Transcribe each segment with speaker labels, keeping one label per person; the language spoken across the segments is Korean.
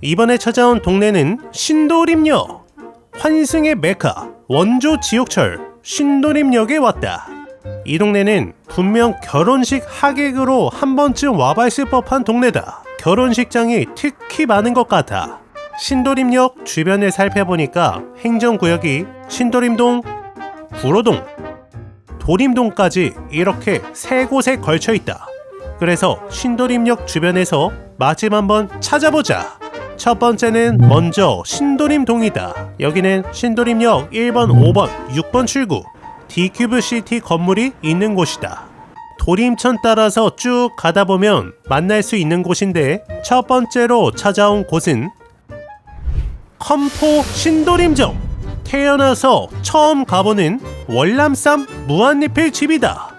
Speaker 1: 이번에 찾아온 동네는 신도림역. 환승의 메카 원조 지옥철 신도림역에 왔다. 이 동네는 분명 결혼식 하객으로 한 번쯤 와봤을 법한 동네다. 결혼식장이 특히 많은 것 같아. 신도림역 주변을 살펴보니까 행정구역이 신도림동, 구로동, 도림동까지 이렇게 세 곳에 걸쳐 있다. 그래서 신도림역 주변에서 맛집 한번 찾아보자. 첫 번째는 먼저 신도림동이다. 여기는 신도림역 1번, 5번, 6번 출구 D큐브시티 건물이 있는 곳이다. 도림천 따라서 쭉 가다 보면 만날 수 있는 곳인데 첫 번째로 찾아온 곳은 컴포 신도림점. 태어나서 처음 가보는 월남쌈 무한리필 집이다.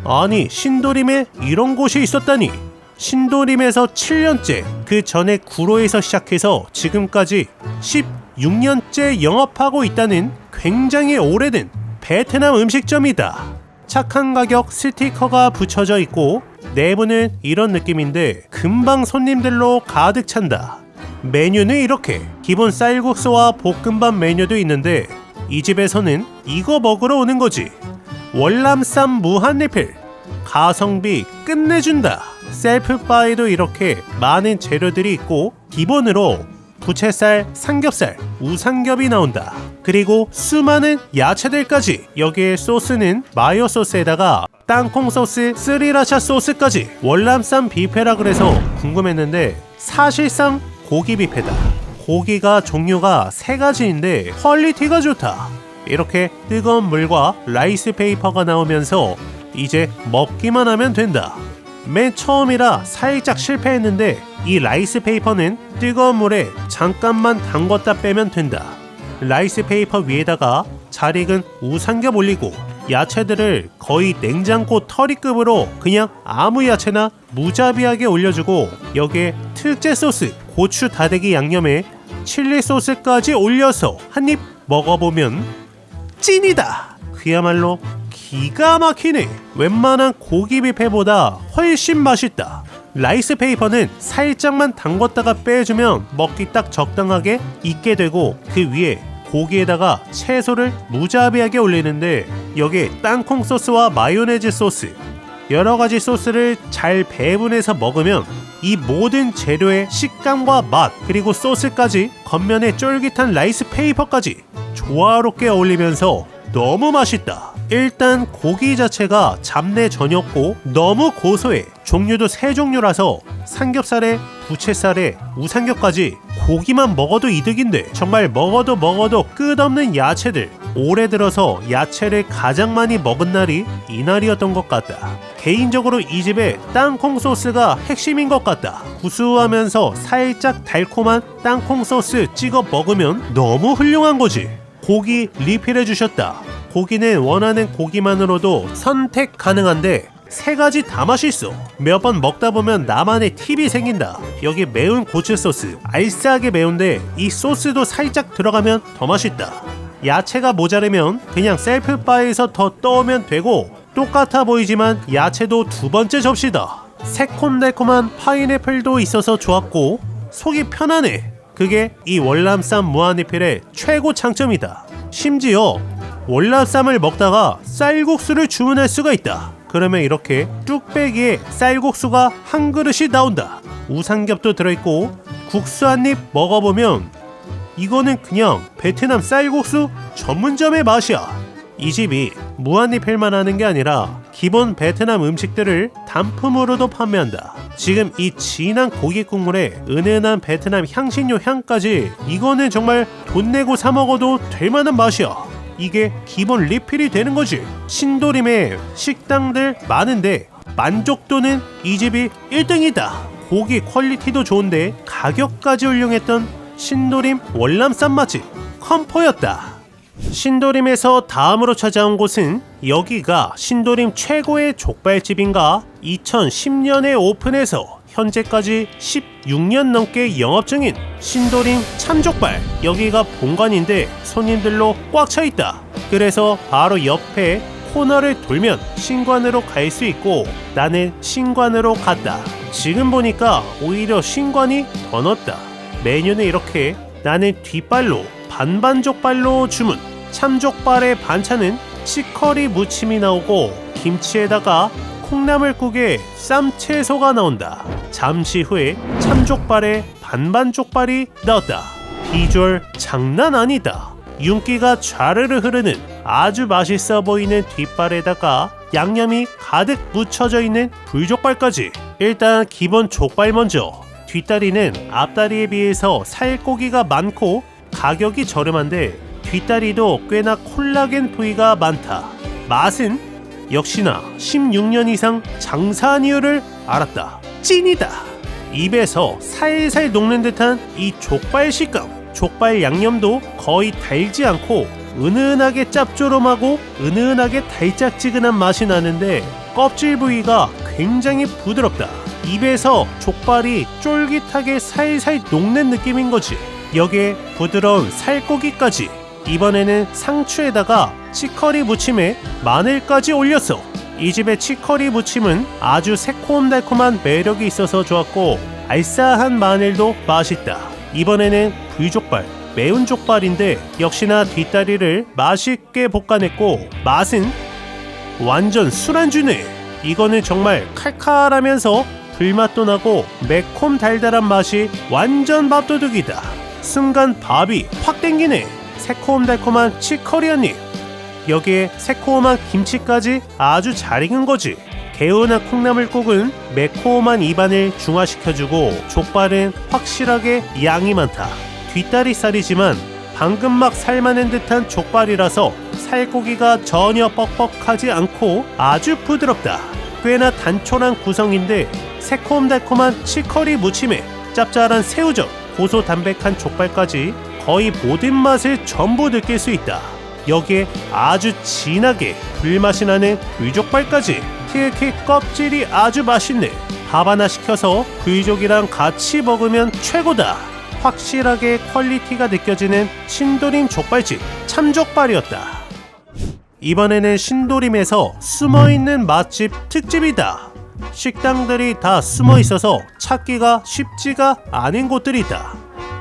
Speaker 1: 아니, 신도림에 이런 곳이 있었다니. 신도림에서 7년째, 그 전에 구로에서 시작해서 지금까지 16년째 영업하고 있다는 굉장히 오래된 베트남 음식점이다. 착한 가격 스티커가 붙여져 있고 내부는 이런 느낌인데 금방 손님들로 가득 찬다. 메뉴는 이렇게 기본 쌀국수와 볶음밥 메뉴도 있는데 이 집에서는 이거 먹으러 오는 거지. 월남쌈 무한리필, 가성비 끝내준다. 셀프바에도 이렇게 많은 재료들이 있고 기본으로 부채살, 삼겹살, 우삼겹이 나온다. 그리고 수많은 야채들까지. 여기에 소스는 마요 소스에다가 땅콩 소스, 스리라차 소스까지. 월남쌈 뷔페라 그래서 궁금했는데 사실상 고기 뷔페다. 고기가 종류가 3가지인데 퀄리티가 좋다. 이렇게 뜨거운 물과 라이스 페이퍼가 나오면서 이제 먹기만 하면 된다. 맨 처음이라 살짝 실패했는데 이 라이스 페이퍼는 뜨거운 물에 잠깐만 담궜다 빼면 된다. 라이스 페이퍼 위에다가 잘 익은 우삼겹 올리고 야채들을 거의 냉장고 털이급으로 그냥 아무 야채나 무자비하게 올려주고 여기에 특제 소스, 고추 다대기 양념에 칠리 소스까지 올려서 한 입 먹어보면 찐이다. 그야말로 기가 막히네. 웬만한 고기 뷔페보다 훨씬 맛있다. 라이스 페이퍼는 살짝만 담궜다가 빼주면 먹기 딱 적당하게 익게 되고 그 위에 고기에다가 채소를 무자비하게 올리는데 여기에 땅콩 소스와 마요네즈 소스, 여러가지 소스를 잘 배분해서 먹으면 이 모든 재료의 식감과 맛 그리고 소스까지 겉면에 쫄깃한 라이스 페이퍼까지 조화롭게 어울리면서 너무 맛있다. 일단 고기 자체가 잡내 전이었고 너무 고소해. 종류도 3종류라서 삼겹살에 부채살에 우삼겹까지 고기만 먹어도 이득인데 정말 먹어도 끝없는 야채들. 올해 들어서 야채를 가장 많이 먹은 날이 이날이었던 것 같다. 개인적으로 이 집의 땅콩 소스가 핵심인 것 같다. 구수하면서 살짝 달콤한 땅콩 소스 찍어 먹으면 너무 훌륭한 거지. 고기 리필해 주셨다. 고기는 원하는 고기만으로도 선택 가능한데 3가지 다 맛있어. 몇 번 먹다 보면 나만의 팁이 생긴다. 여기 매운 고추 소스, 알싸하게 매운데 이 소스도 살짝 들어가면 더 맛있다. 야채가 모자르면 그냥 셀프바에서 더 떠오면 되고 똑같아 보이지만 야채도 2번째 접시다. 새콤달콤한 파인애플도 있어서 좋았고 속이 편하네. 그게 이 월남쌈 무한리필의 최고 장점이다. 심지어 월남쌈을 먹다가 쌀국수를 주문할 수가 있다. 그러면 이렇게 뚝배기에 쌀국수가 한 그릇이 나온다. 우삼겹도 들어있고 국수 한 입 먹어보면 이거는 그냥 베트남 쌀국수 전문점의 맛이야. 이 집이 무한리필만 하는 게 아니라 기본 베트남 음식들을 단품으로도 판매한다. 지금 이 진한 고기 국물에 은은한 베트남 향신료 향까지 이거는 정말 돈 내고 사 먹어도 될 만한 맛이야. 이게 기본 리필이 되는 거지. 신도림에 식당들 많은데 만족도는 이 집이 1등이다. 고기 퀄리티도 좋은데 가격까지 훌륭했던 신도림 월남쌈 맛집 컴포였다. 신도림에서 다음으로 찾아온 곳은 여기가 신도림 최고의 족발집인가? 2010년에 오픈해서 현재까지 16년 넘게 영업 중인 신도림 참족발. 여기가 본관인데 손님들로 꽉 차 있다. 그래서 바로 옆에 코너를 돌면 신관으로 갈 수 있고 나는 신관으로 갔다. 지금 보니까 오히려 신관이 더 넓다. 메뉴는 이렇게 나는 뒷발로 반반 족발로 주문. 참족발의 반찬은 치커리 무침이 나오고 김치에다가 콩나물국에 쌈채소가 나온다. 잠시 후에 참족발에 반반 족발이 나왔다. 비주얼 장난 아니다. 윤기가 좌르르 흐르는 아주 맛있어 보이는 뒷발에다가 양념이 가득 묻혀져 있는 불족발까지. 일단 기본 족발 먼저. 뒷다리는 앞다리에 비해서 살코기가 많고 가격이 저렴한데 뒷다리도 꽤나 콜라겐 부위가 많다. 맛은 역시나 16년 이상 장사한 이유를 알았다. 찐이다. 입에서 살살 녹는 듯한 이 족발 식감. 족발 양념도 거의 달지 않고 은은하게 짭조름하고 은은하게 달짝지근한 맛이 나는데 껍질 부위가 굉장히 부드럽다. 입에서 족발이 쫄깃하게 살살 녹는 느낌인 거지. 여기에 부드러운 살코기까지. 이번에는 상추에다가 치커리 무침에 마늘까지 올렸어. 이 집의 치커리 무침은 아주 새콤달콤한 매력이 있어서 좋았고 알싸한 마늘도 맛있다. 이번에는 불족발, 매운 족발인데 역시나 뒷다리를 맛있게 볶아냈고 맛은 완전 술안주네. 이거는 정말 칼칼하면서 불맛도 나고 매콤 달달한 맛이 완전 밥도둑이다. 순간 밥이 확 땡기네. 새콤달콤한 치커리 한입. 여기에 새콤한 김치까지 아주 잘 익은 거지. 개운한 콩나물국은 매콤한 입안을 중화시켜주고 족발은 확실하게 양이 많다. 뒷다리살이지만 방금 막 삶아낸 듯한 족발이라서 살코기가 전혀 뻑뻑하지 않고 아주 부드럽다. 꽤나 단촐한 구성인데 새콤달콤한 치커리 무침에 짭짤한 새우젓, 고소담백한 족발까지 거의 모든 맛을 전부 느낄 수 있다. 여기에 아주 진하게 불맛이 나는 불족발까지. 특히 껍질이 아주 맛있네. 밥 하나 시켜서 불족이랑 같이 먹으면 최고다. 확실하게 퀄리티가 느껴지는 신도림 족발집 참족발이었다. 이번에는 신도림에서 숨어있는 맛집 특집이다. 식당들이 다 숨어있어서 찾기가 쉽지가 않은 곳들이 있다.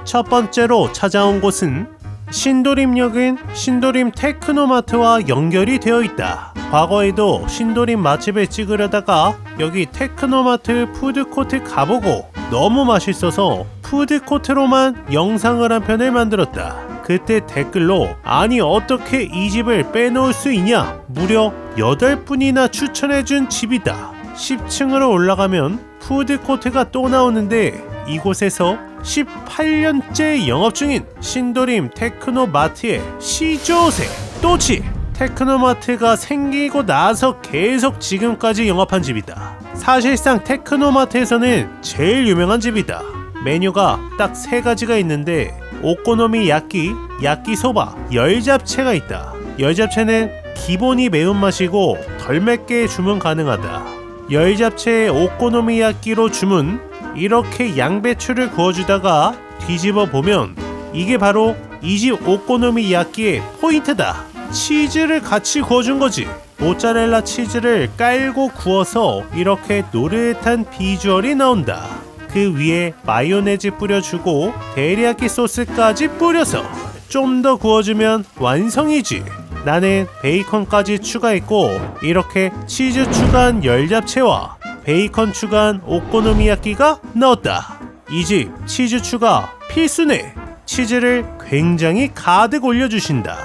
Speaker 1: 첫 번째로 찾아온 곳은 신도림역은 신도림 테크노마트와 연결이 되어 있다. 과거에도 신도림 맛집을 찍으려다가 여기 테크노마트 푸드코트 가보고 너무 맛있어서 푸드코트로만 영상을 한 편을 만들었다. 그때 댓글로 아니 어떻게 이 집을 빼놓을 수 있냐, 무려 8분이나 추천해준 집이다. 10층으로 올라가면 푸드코트가 또 나오는데 이곳에서 18년째 영업 중인 신도림 테크노마트의 시조새 또치. 테크노마트가 생기고 나서 계속 지금까지 영업한 집이다. 사실상 테크노마트에서는 제일 유명한 집이다. 메뉴가 딱 3가지가 있는데 오코노미 야끼, 야끼소바, 열잡채가 있다. 열잡채는 기본이 매운맛이고 덜 맵게 주문 가능하다. 열잡채 오코노미야끼로 주문. 이렇게 양배추를 구워주다가 뒤집어 보면 이게 바로 이 집 오코노미야끼의 포인트다. 치즈를 같이 구워준 거지. 모짜렐라 치즈를 깔고 구워서 이렇게 노릇한 비주얼이 나온다. 그 위에 마요네즈 뿌려주고 데리야끼 소스까지 뿌려서 좀 더 구워주면 완성이지. 나는 베이컨까지 추가했고 이렇게 치즈 추가한 열잡채와 베이컨 추가한 오코노미야끼가 나왔다. 이 집 치즈 추가 필수네. 치즈를 굉장히 가득 올려주신다.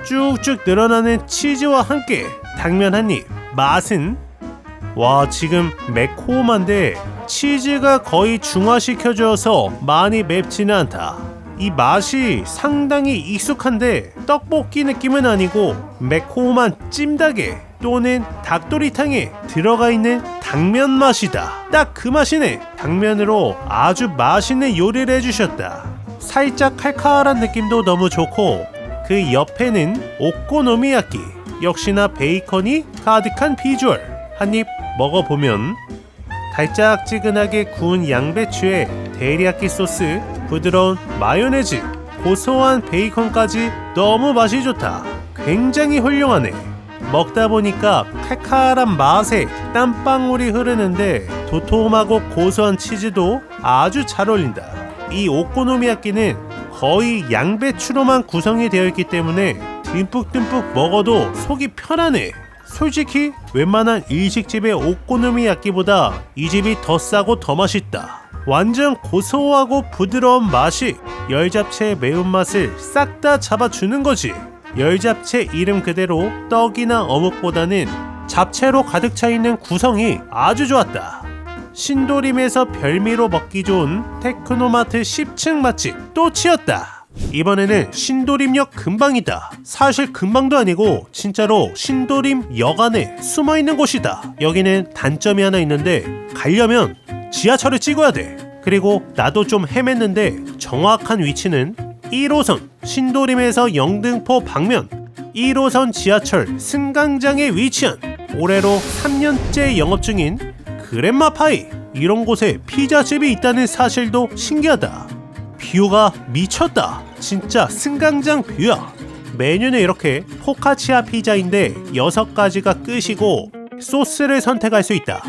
Speaker 1: 쭉쭉 늘어나는 치즈와 함께 당면 한입. 맛은 와, 지금 매콤한데 치즈가 거의 중화시켜져서 많이 맵지는 않다. 이 맛이 상당히 익숙한데 떡볶이 느낌은 아니고 매콤한 찜닭에 또는 닭도리탕에 들어가 있는 당면 맛이다. 딱 그 맛이네. 당면으로 아주 맛있는 요리를 해주셨다. 살짝 칼칼한 느낌도 너무 좋고 그 옆에는 오코노미야끼, 역시나 베이컨이 가득한 비주얼. 한입 먹어보면 달짝지근하게 구운 양배추에 데리야끼 소스, 부드러운 마요네즈, 고소한 베이컨까지 너무 맛이 좋다. 굉장히 훌륭하네. 먹다 보니까 칼칼한 맛에 땀방울이 흐르는데 도톰하고 고소한 치즈도 아주 잘 어울린다. 이 오코노미야끼는 거의 양배추로만 구성이 되어 있기 때문에 듬뿍듬뿍 먹어도 속이 편하네. 솔직히 웬만한 일식집의 오코노미야끼보다 이 집이 더 싸고 더 맛있다. 완전 고소하고 부드러운 맛이 열잡채의 매운맛을 싹 다 잡아주는 거지. 열잡채 이름 그대로 떡이나 어묵보다는 잡채로 가득 차있는 구성이 아주 좋았다. 신도림에서 별미로 먹기 좋은 테크노마트 10층 맛집 또 치였다. 이번에는 신도림역 근방이다. 사실 근방도 아니고 진짜로 신도림역 안에 숨어있는 곳이다. 여기는 단점이 하나 있는데 가려면 지하철을 찍어야 돼. 그리고 나도 좀 헤맸는데 정확한 위치는 1호선 신도림에서 영등포 방면 1호선 지하철 승강장에 위치한 올해로 3년째 영업 중인 그랜마파이. 이런 곳에 피자집이 있다는 사실도 신기하다. 뷰가 미쳤다. 진짜 승강장 뷰야. 메뉴는 이렇게 포카치아 피자인데 6가지가 끝이고 소스를 선택할 수 있다.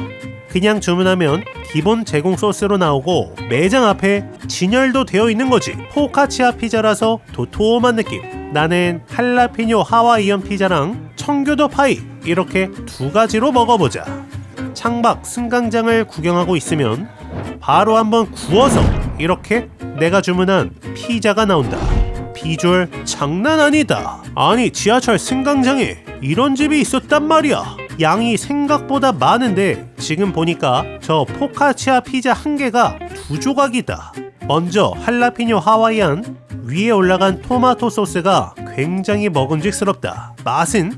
Speaker 1: 그냥 주문하면 기본 제공 소스로 나오고 매장 앞에 진열도 되어 있는 거지. 포카치아 피자라서 도톰한 느낌. 나는 할라피뇨 하와이안 피자랑 청교도 파이 이렇게 2가지로 먹어보자. 창밖 승강장을 구경하고 있으면 바로 한번 구워서 이렇게 내가 주문한 피자가 나온다. 비주얼 장난 아니다. 아니 지하철 승강장에 이런 집이 있었단 말이야. 양이 생각보다 많은데 지금 보니까 저 포카치아 피자 1개가 2조각이다. 먼저 할라피뇨 하와이안 위에 올라간 토마토 소스가 굉장히 먹음직스럽다. 맛은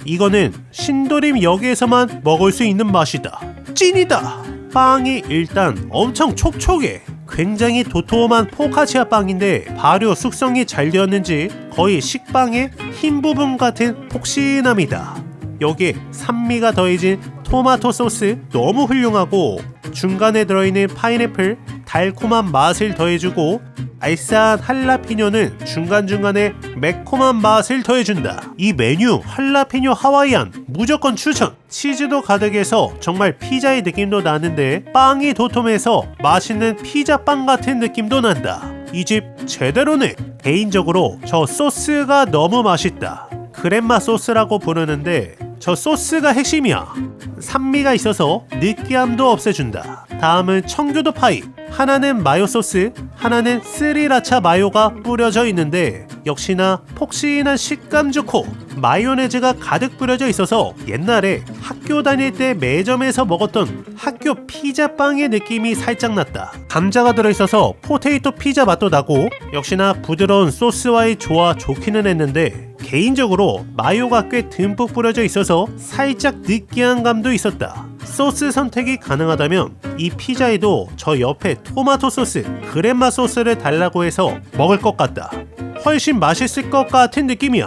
Speaker 1: 이거는 신도림역에서만 먹을 수 있는 맛이다. 찐이다. 빵이 일단 엄청 촉촉해. 굉장히 도톰한 포카치아 빵인데 발효 숙성이 잘 되었는지 거의 식빵의 흰 부분 같은 폭신함이다. 여기에 산미가 더해진 토마토 소스 너무 훌륭하고 중간에 들어있는 파인애플 달콤한 맛을 더해주고 알싸한 할라피뇨는 중간중간에 매콤한 맛을 더해준다. 이 메뉴 할라피뇨 하와이안 무조건 추천. 치즈도 가득해서 정말 피자의 느낌도 나는데 빵이 도톰해서 맛있는 피자빵 같은 느낌도 난다. 이 집 제대로네. 개인적으로 저 소스가 너무 맛있다. 그랜마 소스라고 부르는데 저 소스가 핵심이야. 산미가 있어서 느끼함도 없애준다. 다음은 청교도 파이. 하나는 마요 소스, 하나는 스리라차 마요가 뿌려져 있는데 역시나 폭신한 식감 좋고 마요네즈가 가득 뿌려져 있어서 옛날에 학교 다닐 때 매점에서 먹었던 학교 피자빵의 느낌이 살짝 났다. 감자가 들어있어서 포테이토 피자 맛도 나고 역시나 부드러운 소스와의 조화 좋기는 했는데 개인적으로 마요가 꽤 듬뿍 뿌려져 있어서 살짝 느끼한 감도 있었다. 소스 선택이 가능하다면 이 피자에도 저 옆에 토마토 소스, 그랜마 소스를 달라고 해서 먹을 것 같다. 훨씬 맛있을 것 같은 느낌이야.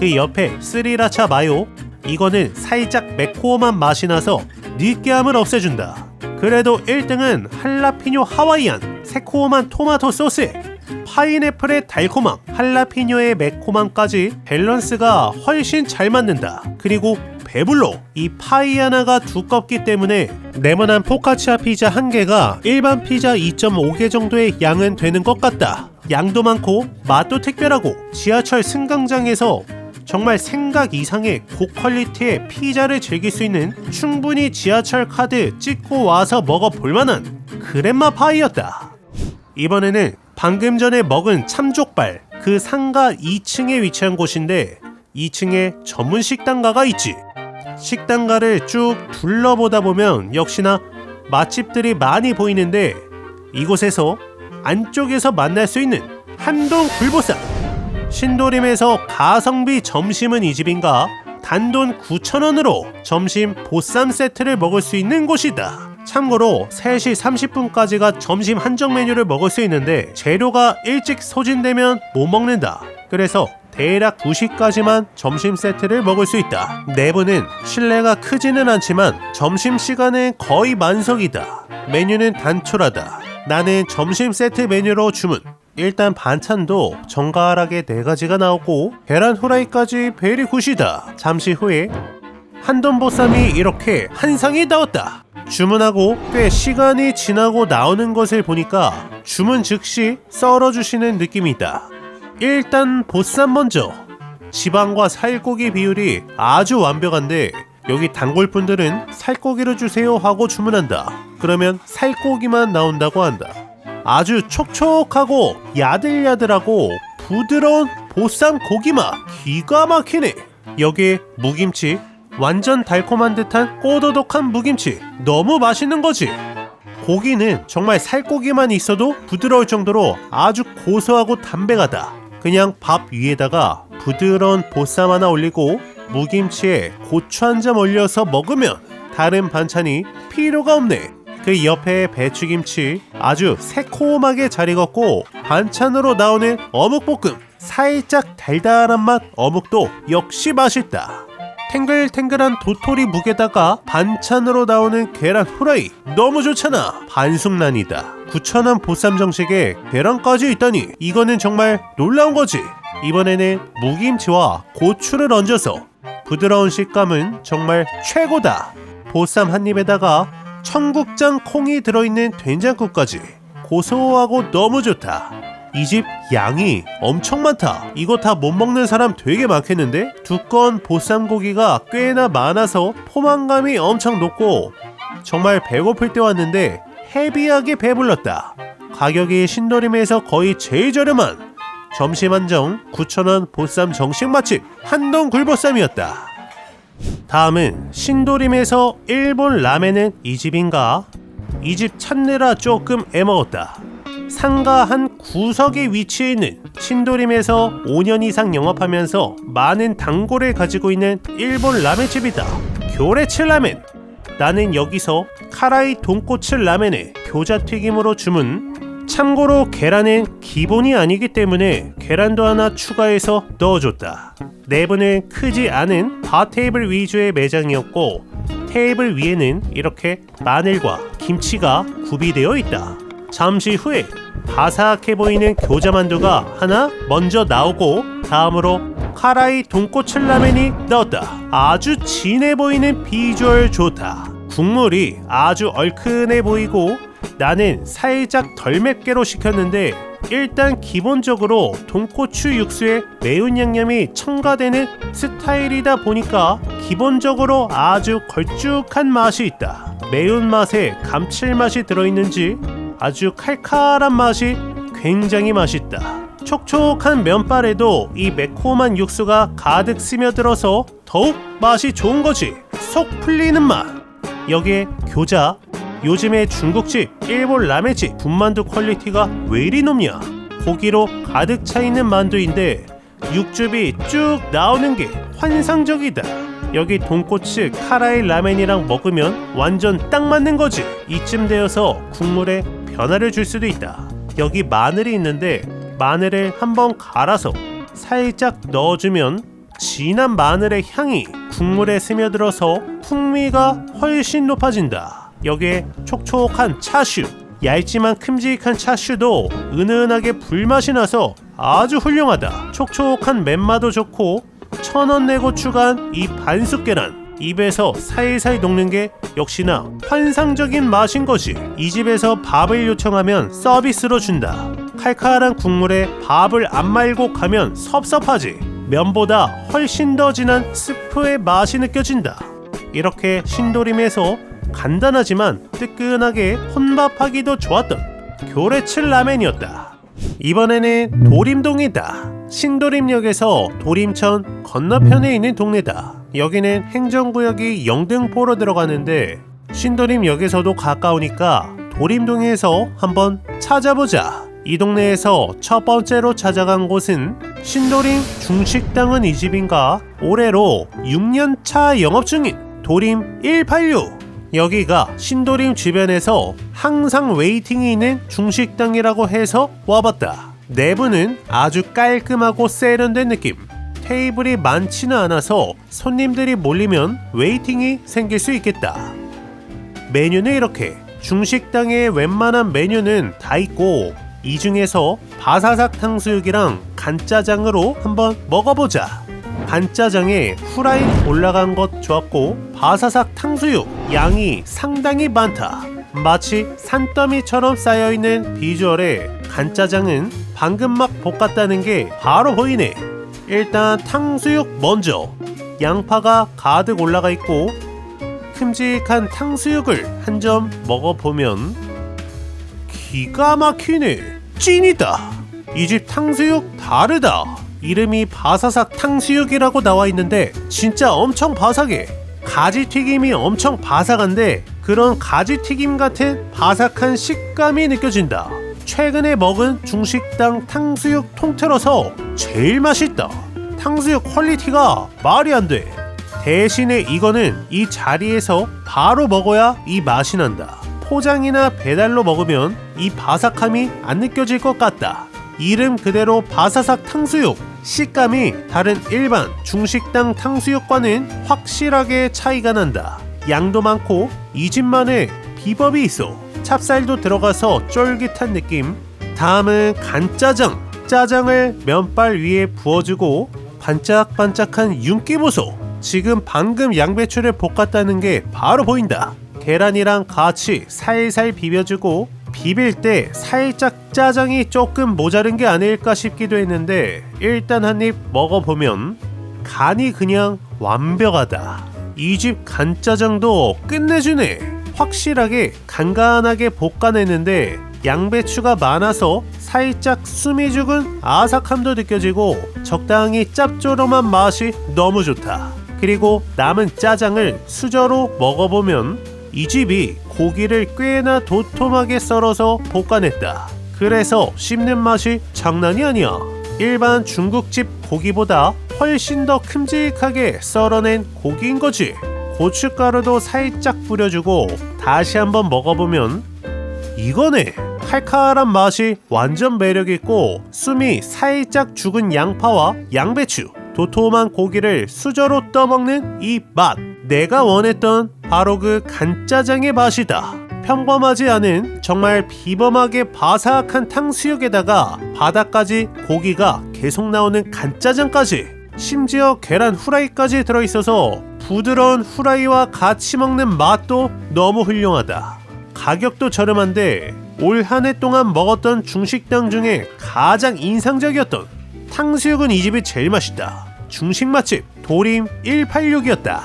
Speaker 1: 그 옆에 스리라차 마요, 이거는 살짝 매콤한 맛이 나서 느끼함을 없애준다. 그래도 1등은 할라피뇨 하와이안, 새콤한 토마토 소스, 파인애플의 달콤함, 할라피뇨의 매콤함까지 밸런스가 훨씬 잘 맞는다. 그리고 배불러. 이 파이 하나가 두껍기 때문에 네모난 포카치아 피자 1개가 일반 피자 2.5개 정도의 양은 되는 것 같다. 양도 많고 맛도 특별하고 지하철 승강장에서 정말 생각 이상의 고퀄리티의 피자를 즐길 수 있는 충분히 지하철 카드 찍고 와서 먹어볼 만한 그랜마 파이였다. 이번에는 방금 전에 먹은 참족발, 그 상가 2층에 위치한 곳인데 2층에 전문 식당가가 있지. 식당가를 쭉 둘러보다 보면 역시나 맛집들이 많이 보이는데 이곳에서 안쪽에서 만날 수 있는 한동 불보쌈. 신도림에서 가성비 점심은 이 집인가 단돈 9,000원으로 점심 보쌈 세트를 먹을 수 있는 곳이다. 참고로 3시 30분까지가 점심 한정 메뉴를 먹을 수 있는데 재료가 일찍 소진되면 못 먹는다. 그래서 대략 2시까지만 점심 세트를 먹을 수 있다. 내부는 실내가 크지는 않지만 점심시간엔 거의 만석이다. 메뉴는 단촐하다. 나는 점심 세트 메뉴로 주문. 일단 반찬도 정갈하게 4가지가 나오고 계란 후라이까지 베리 굿이다. 잠시 후에 한돈 보쌈이 이렇게 한 상이 나왔다. 주문하고 꽤 시간이 지나고 나오는 것을 보니까 주문 즉시 썰어주시는 느낌이다. 일단 보쌈 먼저. 지방과 살코기 비율이 아주 완벽한데 여기 단골분들은 살코기로 주세요 하고 주문한다. 그러면 살코기만 나온다고 한다. 아주 촉촉하고 야들야들하고 부드러운 보쌈 고기맛 기가 막히네. 여기에 무김치, 완전 달콤한 듯한 꼬도독한 무김치, 너무 맛있는 거지. 고기는 정말 살코기만 있어도 부드러울 정도로 아주 고소하고 담백하다. 그냥 밥 위에다가 부드러운 보쌈 하나 올리고 무김치에 고추 한 점 올려서 먹으면 다른 반찬이 필요가 없네. 그 옆에 배추김치 아주 새콤하게 잘 익었고 반찬으로 나오는 어묵볶음, 살짝 달달한 맛 어묵도 역시 맛있다. 탱글탱글한 도토리 묵에다가 반찬으로 나오는 계란 후라이 너무 좋잖아. 반숙란이다. 9,000원 보쌈 정식에 계란까지 있다니 이거는 정말 놀라운 거지. 이번에는 무김치와 고추를 얹어서 부드러운 식감은 정말 최고다. 보쌈 한 입에다가 청국장 콩이 들어있는 된장국까지 고소하고 너무 좋다. 이 집 양이 엄청 많다. 이거 다 못 먹는 사람 되게 많겠는데? 두꺼운 보쌈 고기가 꽤나 많아서 포만감이 엄청 높고 정말 배고플 때 왔는데 헤비하게 배불렀다. 가격이 신도림에서 거의 제일 저렴한 점심 한정 9,000원 보쌈 정식 맛집 한돈 굴보쌈이었다. 다음은 신도림에서 일본 라멘은 이 집인가? 이 집 찾느라 조금 애먹었다. 상가 한 구석에 위치해 있는 신도림에서 5년 이상 영업하면서 많은 단골을 가지고 있는 일본 라멘집이다. 교레츠 라멘. 나는 여기서 카라이 돈코츠 라멘에 교자튀김으로 주문. 참고로 계란은 기본이 아니기 때문에 계란도 하나 추가해서 넣어줬다. 내부는 크지 않은 바 테이블 위주의 매장이었고 테이블 위에는 이렇게 마늘과 김치가 구비되어 있다. 잠시 후에 바삭해 보이는 교자만두가 하나 먼저 나오고 다음으로 카라이 돈코츠 라멘이 나왔다. 아주 진해 보이는 비주얼 좋다. 국물이 아주 얼큰해 보이고 나는 살짝 덜 맵게로 시켰는데 일단 기본적으로 돈코츠 육수에 매운 양념이 첨가되는 스타일이다 보니까 기본적으로 아주 걸쭉한 맛이 있다. 매운맛에 감칠맛이 들어있는지 아주 칼칼한 맛이 굉장히 맛있다. 촉촉한 면발에도 이 매콤한 육수가 가득 스며들어서 더욱 맛이 좋은 거지. 속 풀리는 맛. 여기에 교자. 요즘에 중국집, 일본 라멘집 분만두 퀄리티가 왜 이리 높냐. 고기로 가득 차있는 만두인데 육즙이 쭉 나오는 게 환상적이다. 여기 돈코츠 카라이 라멘이랑 먹으면 완전 딱 맞는 거지. 이쯤 되어서 국물에 변화를 줄 수도 있다. 여기 마늘이 있는데 마늘을 한번 갈아서 살짝 넣어주면 진한 마늘의 향이 국물에 스며들어서 풍미가 훨씬 높아진다. 여기에 촉촉한 차슈, 얇지만 큼직한 차슈도 은은하게 불맛이 나서 아주 훌륭하다. 촉촉한 맨마도 좋고 1,000원 내고 추가한 이 반숙 계란, 입에서 살살 녹는 게 역시나 환상적인 맛인 것이. 이 집에서 밥을 요청하면 서비스로 준다. 칼칼한 국물에 밥을 안 말고 가면 섭섭하지. 면보다 훨씬 더 진한 스프의 맛이 느껴진다. 이렇게 신도림에서 간단하지만 뜨끈하게 혼밥하기도 좋았던 교레츠 라멘이었다. 이번에는 도림동이다. 신도림역에서 도림천 건너편에 있는 동네다. 여기는 행정구역이 영등포로 들어가는데 신도림역에서도 가까우니까 도림동에서 한번 찾아보자. 이 동네에서 첫 번째로 찾아간 곳은 신도림 중식당은 이 집인가? 올해로 6년차 영업 중인 도림 186. 여기가 신도림 주변에서 항상 웨이팅이 있는 중식당이라고 해서 와봤다. 내부는 아주 깔끔하고 세련된 느낌. 테이블이 많지는 않아서 손님들이 몰리면 웨이팅이 생길 수 있겠다. 메뉴는 이렇게. 중식당의 웬만한 메뉴는 다 있고 이 중에서 바사삭 탕수육이랑 간짜장으로 한번 먹어보자. 간짜장에 후라이 올라간 것 좋았고 바사삭 탕수육 양이 상당히 많다. 마치 산더미처럼 쌓여있는 비주얼에 간짜장은 방금 막 볶았다는 게 바로 보이네. 일단 탕수육 먼저. 양파가 가득 올라가 있고 큼직한 탕수육을 한 점 먹어보면 기가 막히네. 찐이다. 이 집 탕수육 다르다. 이름이 바사삭 탕수육이라고 나와 있는데 진짜 엄청 바삭해. 가지튀김이 엄청 바삭한데 그런 가지튀김 같은 바삭한 식감이 느껴진다. 최근에 먹은 중식당 탕수육 통틀어서 제일 맛있다. 탕수육 퀄리티가 말이 안 돼. 대신에 이거는 이 자리에서 바로 먹어야 이 맛이 난다. 포장이나 배달로 먹으면 이 바삭함이 안 느껴질 것 같다. 이름 그대로 바사삭 탕수육. 식감이 다른 일반 중식당 탕수육과는 확실하게 차이가 난다. 양도 많고 이 집만의 비법이 있어. 찹쌀도 들어가서 쫄깃한 느낌. 다음은 간짜장. 짜장을 면발 위에 부어주고 반짝반짝한 윤기보소. 지금 방금 양배추를 볶았다는 게 바로 보인다. 계란이랑 같이 살살 비벼주고 비빌 때 살짝 짜장이 조금 모자른 게 아닐까 싶기도 했는데 일단 한 입 먹어보면 간이 그냥 완벽하다. 이 집 간짜장도 끝내주네. 확실하게 간간하게 볶아냈는데 양배추가 많아서 살짝 숨이 죽은 아삭함도 느껴지고 적당히 짭조름한 맛이 너무 좋다. 그리고 남은 짜장을 수저로 먹어보면 이 집이 고기를 꽤나 도톰하게 썰어서 볶아냈다. 그래서 씹는 맛이 장난이 아니야. 일반 중국집 고기보다 훨씬 더 큼직하게 썰어낸 고기인 거지. 고춧가루도 살짝 뿌려주고 다시 한번 먹어보면 이거네. 칼칼한 맛이 완전 매력있고 숨이 살짝 죽은 양파와 양배추, 도톰한 고기를 수저로 떠먹는 이 맛. 내가 원했던 바로 그 간짜장의 맛이다. 평범하지 않은 정말 비범하게 바삭한 탕수육에다가 바닥까지 고기가 계속 나오는 간짜장까지, 심지어 계란 후라이까지 들어있어서 부드러운 후라이와 같이 먹는 맛도 너무 훌륭하다. 가격도 저렴한데 올 한 해 동안 먹었던 중식당 중에 가장 인상적이었던 탕수육은 이 집이 제일 맛있다. 중식 맛집 도림 186이었다.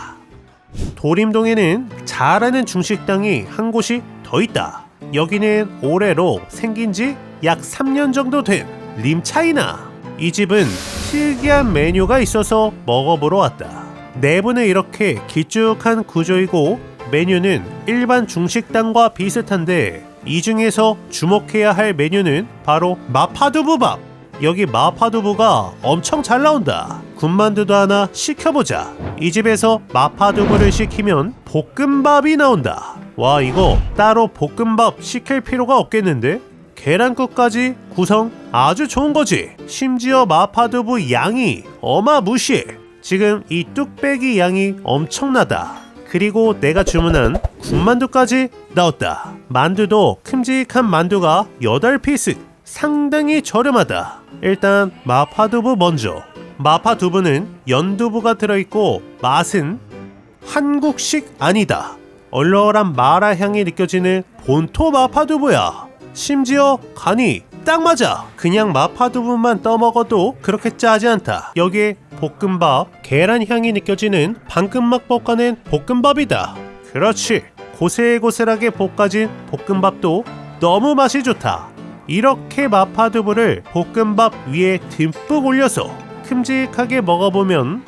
Speaker 1: 도림동에는 잘하는 중식당이 한 곳이 더 있다. 여기는 올해로 생긴 지 약 3년 정도 된 림차이나. 이 집은 특이한 메뉴가 있어서 먹어보러 왔다. 내부는 이렇게 길쭉한 구조이고 메뉴는 일반 중식당과 비슷한데 이 중에서 주목해야 할 메뉴는 바로 마파두부밥. 여기 마파두부가 엄청 잘 나온다. 군만두도 하나 시켜보자. 이 집에서 마파두부를 시키면 볶음밥이 나온다. 와, 이거 따로 볶음밥 시킬 필요가 없겠는데? 계란국까지 구성 아주 좋은 거지. 심지어 마파두부 양이 어마무시해. 지금 이 뚝배기 양이 엄청나다. 그리고 내가 주문한 군만두까지 나왔다. 만두도 큼직한 만두가 8피스. 상당히 저렴하다. 일단 마파두부 먼저. 마파두부는 연두부가 들어있고 맛은 한국식 아니다. 얼얼한 마라 향이 느껴지는 본토 마파두부야. 심지어 간이 딱 맞아. 그냥 마파두부만 떠먹어도 그렇게 짜지 않다. 여기에 볶음밥, 계란 향이 느껴지는 방금 막 볶아낸 볶음밥이다. 그렇지. 고슬고슬하게 볶아진 볶음밥도 너무 맛이 좋다. 이렇게 마파두부를 볶음밥 위에 듬뿍 올려서 큼직하게 먹어보면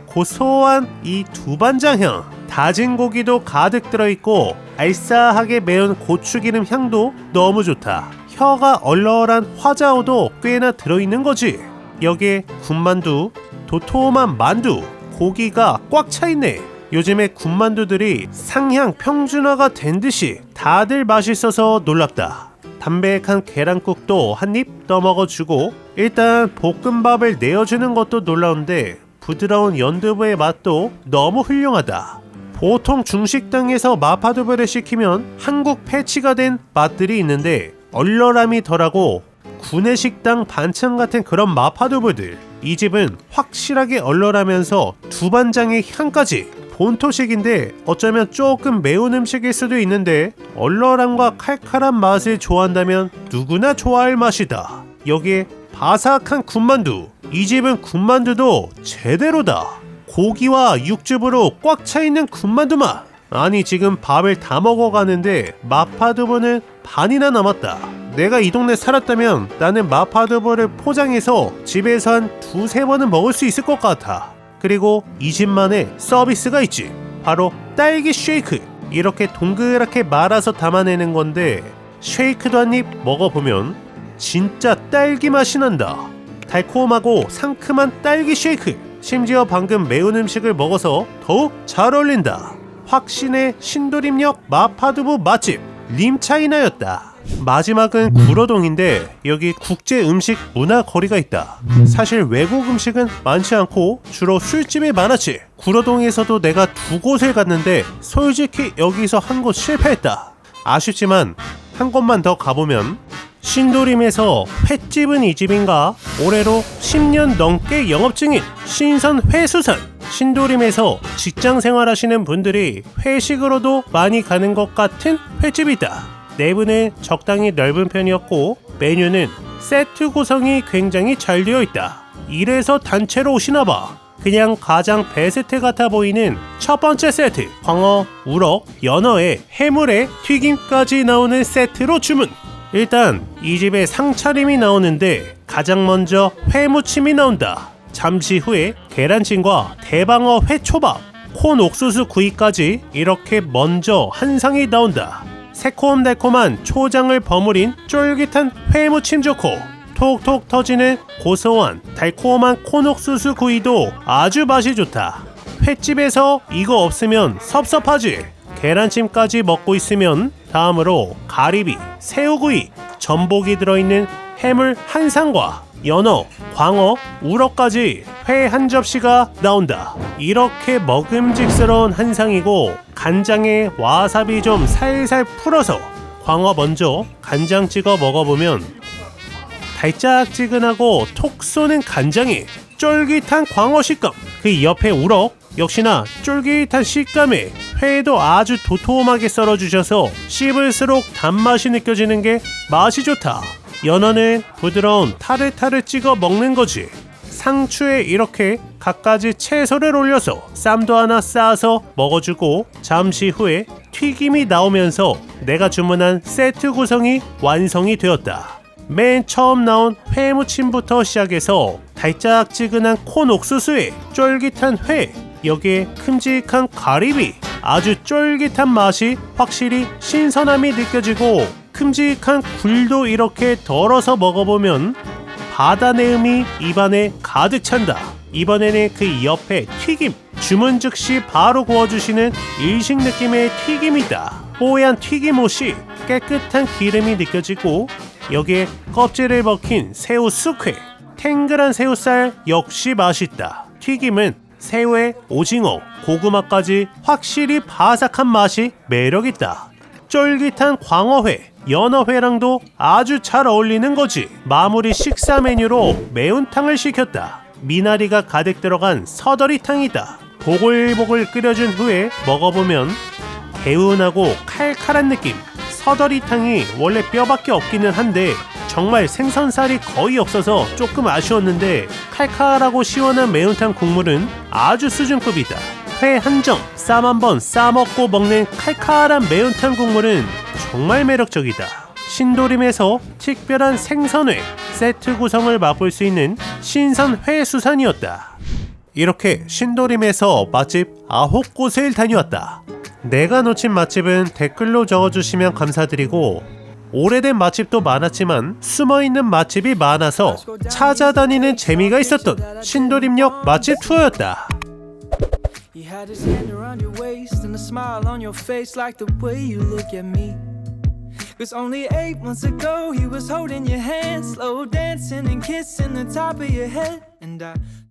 Speaker 1: 고소한 이 두반장향, 다진 고기도 가득 들어있고 알싸하게 매운 고추기름 향도 너무 좋다. 혀가 얼얼한 화자오도 꽤나 들어있는 거지. 여기에 군만두, 도톰한 만두, 고기가 꽉 차있네. 요즘에 군만두들이 상향 평준화가 된 듯이 다들 맛있어서 놀랍다. 담백한 계란국도 한 입 떠먹어주고 일단 볶음밥을 내어주는 것도 놀라운데 부드러운 연두부의 맛도 너무 훌륭하다. 보통 중식당에서 마파두부를 시키면 한국 패치가 된 맛들이 있는데 얼얼함이 덜하고 구내식당 반찬 같은 그런 마파두부들. 이 집은 확실하게 얼얼하면서 두반장의 향까지. 본토식인데 어쩌면 조금 매운 음식일 수도 있는데 얼얼함과 칼칼한 맛을 좋아한다면 누구나 좋아할 맛이다. 여기에 바삭한 군만두. 이 집은 군만두도 제대로다. 고기와 육즙으로 꽉 차있는 군만두 맛. 아니 지금 밥을 다 먹어가는데 마파두부는 반이나 남았다. 내가 이 동네 살았다면 나는 마파두부를 포장해서 집에서 한 두세 번은 먹을 수 있을 것 같아. 그리고 이 집만의 서비스가 있지. 바로 딸기 쉐이크. 이렇게 동그랗게 말아서 담아내는 건데 쉐이크도 한 입 먹어보면 진짜 딸기 맛이 난다. 달콤하고 상큼한 딸기 쉐이크. 심지어 방금 매운 음식을 먹어서 더욱 잘 어울린다. 확신의 신도림역 마파두부 맛집 림차이나였다. 마지막은 구로동인데 여기 국제 음식 문화 거리가 있다. 사실 외국 음식은 많지 않고 주로 술집이 많았지. 구로동에서도 내가 두 곳을 갔는데 솔직히 여기서 한 곳 실패했다. 아쉽지만 한 곳만 더 가보면 신도림에서 횟집은 이 집인가 올해로 10년 넘게 영업 중인 신선회수산. 신도림에서 직장 생활하시는 분들이 회식으로도 많이 가는 것 같은 횟집이다. 내부는 적당히 넓은 편이었고 메뉴는 세트 구성이 굉장히 잘 되어 있다. 이래서 단체로 오시나봐. 그냥 가장 베스트 같아 보이는 첫 번째 세트, 광어, 우럭, 연어에 해물에 튀김까지 나오는 세트로 주문. 일단 이 집에 상차림이 나오는데 가장 먼저 회무침이 나온다. 잠시 후에 계란찜과 대방어 회초밥, 콘 옥수수 구이까지 이렇게 먼저 한 상이 나온다. 새콤달콤한 초장을 버무린 쫄깃한 회무침 좋고 톡톡 터지는 고소한 달콤한 콘옥수수 구이도 아주 맛이 좋다. 횟집에서 이거 없으면 섭섭하지. 계란찜까지 먹고 있으면 다음으로 가리비, 새우구이, 전복이 들어있는 해물 한 상과 연어, 광어, 우럭까지 회 한 접시가 나온다. 이렇게 먹음직스러운 한 상이고 간장에 와사비 좀 살살 풀어서 광어 먼저 간장 찍어 먹어보면 달짝지근하고 톡 쏘는 간장에 쫄깃한 광어 식감, 그 옆에 우럭 역시나 쫄깃한 식감에 회도 아주 도톰하게 썰어주셔서 씹을수록 단맛이 느껴지는 게 맛이 좋다. 연어는 부드러운 타르타르 찍어 먹는 거지. 상추에 이렇게 갖가지 채소를 올려서 쌈도 하나 싸서 먹어주고 잠시 후에 튀김이 나오면서 내가 주문한 세트 구성이 완성이 되었다. 맨 처음 나온 회무침부터 시작해서 달짝지근한 콘 옥수수에 쫄깃한 회, 여기에 큼직한 가리비, 아주 쫄깃한 맛이 확실히 신선함이 느껴지고 큼직한 굴도 이렇게 덜어서 먹어보면 바다 내음이 입안에 가득 찬다. 이번에는 그 옆에 튀김, 주문 즉시 바로 구워주시는 일식 느낌의 튀김이다. 뽀얀 튀김옷이 깨끗한 기름이 느껴지고 여기에 껍질을 벗긴 새우 숙회, 탱글한 새우살 역시 맛있다. 튀김은 새우에 오징어, 고구마까지 확실히 바삭한 맛이 매력있다. 쫄깃한 광어회, 연어회랑도 아주 잘 어울리는 거지. 마무리 식사 메뉴로 매운탕을 시켰다. 미나리가 가득 들어간 서더리탕이다. 보글보글 끓여준 후에 먹어보면 개운하고 칼칼한 느낌. 서더리탕이 원래 뼈밖에 없기는 한데 정말 생선살이 거의 없어서 조금 아쉬웠는데 칼칼하고 시원한 매운탕 국물은 아주 수준급이다. 회 한정, 쌈 한번 싸먹고 먹는 칼칼한 매운탕 국물은 정말 매력적이다. 신도림에서 특별한 생선회 세트 구성을 맛볼 수 있는 신선회수산이었다. 이렇게 신도림에서 맛집 9곳을 다녀왔다. 내가 놓친 맛집은 댓글로 적어주시면 감사드리고 오래된 맛집도 많았지만 숨어있는 맛집이 많아서 찾아다니는 재미가 있었던 신도림역 맛집 투어였다.
Speaker 2: He had his hand around your waist and a smile on your face like the way you look at me. 'Cause only 8 months ago he was holding your hand, slow dancing and kissing the top of your head. And I